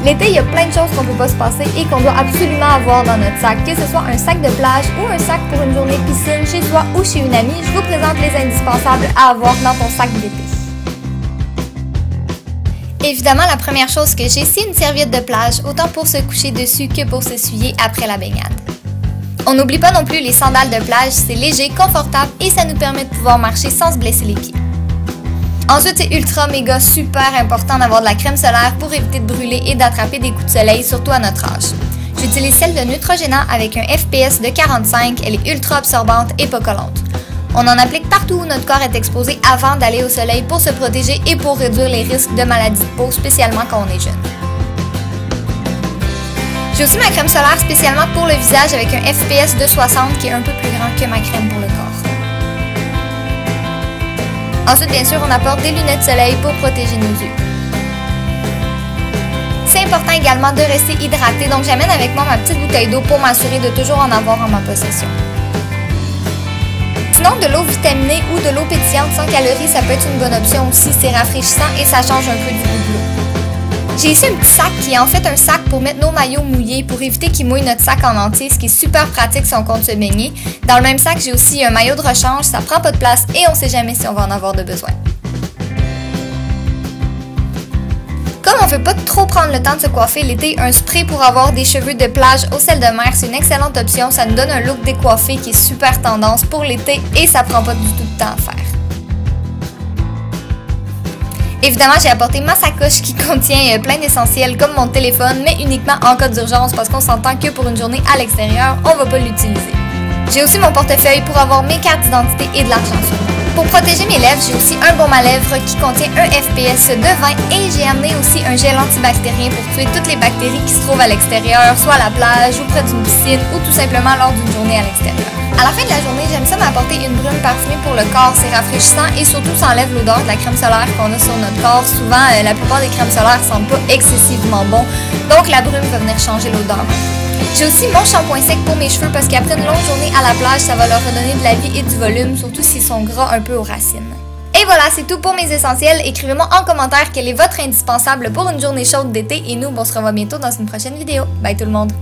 L'été, il y a plein de choses qu'on ne peut pas se passer et qu'on doit absolument avoir dans notre sac, que ce soit un sac de plage ou un sac pour une journée piscine chez toi ou chez une amie. Je vous présente les indispensables à avoir dans ton sac d'été. Évidemment, la première chose que j'ai, c'est une serviette de plage, autant pour se coucher dessus que pour s'essuyer après la baignade. On n'oublie pas non plus les sandales de plage, c'est léger, confortable et ça nous permet de pouvoir marcher sans se blesser les pieds. Ensuite, c'est ultra méga super important d'avoir de la crème solaire pour éviter de brûler et d'attraper des coups de soleil, surtout à notre âge. J'utilise celle de Neutrogena avec un FPS de 45, elle est ultra absorbante et pas collante. On en applique partout où notre corps est exposé avant d'aller au soleil pour se protéger et pour réduire les risques de maladies de peau, spécialement quand on est jeune. J'ai aussi ma crème solaire spécialement pour le visage avec un FPS de 60 qui est un peu plus grand que ma crème pour le corps. Ensuite, bien sûr, on apporte des lunettes de soleil pour protéger nos yeux. C'est important également de rester hydraté, donc j'amène avec moi ma petite bouteille d'eau pour m'assurer de toujours en avoir en ma possession. Sinon, de l'eau vitaminée ou de l'eau pétillante sans calories, ça peut être une bonne option aussi, c'est rafraîchissant et ça change un peu du goût de l'eau. J'ai ici un petit sac qui est en fait un sac pour mettre nos maillots mouillés pour éviter qu'ils mouillent notre sac en entier, ce qui est super pratique si on compte se baigner. Dans le même sac, j'ai aussi un maillot de rechange, ça prend pas de place et on sait jamais si on va en avoir de besoin. Comme on veut pas trop prendre le temps de se coiffer l'été, un spray pour avoir des cheveux de plage au sel de mer, c'est une excellente option, ça nous donne un look décoiffé qui est super tendance pour l'été et ça prend pas du tout de temps à faire. Évidemment, j'ai apporté ma sacoche qui contient plein d'essentiels comme mon téléphone, mais uniquement en cas d'urgence parce qu'on s'entend que pour une journée à l'extérieur, on va pas l'utiliser. J'ai aussi mon portefeuille pour avoir mes cartes d'identité et de l'argent sur moi. Pour protéger mes lèvres, j'ai aussi un baume à lèvres qui contient un FPS de 20 et j'ai amené aussi un gel antibactérien pour tuer toutes les bactéries qui se trouvent à l'extérieur, soit à la plage ou près d'une piscine ou tout simplement lors d'une journée à l'extérieur. À la fin de la journée, j'aime ça m'apporter une brume parfumée pour le corps, c'est rafraîchissant et surtout ça enlève l'odeur de la crème solaire qu'on a sur notre corps. Souvent, la plupart des crèmes solaires ne sentent pas excessivement bon, donc la brume va venir changer l'odeur. J'ai aussi mon shampoing sec pour mes cheveux parce qu'après une longue journée à la plage, ça va leur redonner de la vie et du volume, surtout s'ils sont gras un peu aux racines. Et voilà, c'est tout pour mes essentiels. Écrivez-moi en commentaire quel est votre indispensable pour une journée chaude d'été et nous, on se revoit bientôt dans une prochaine vidéo. Bye tout le monde!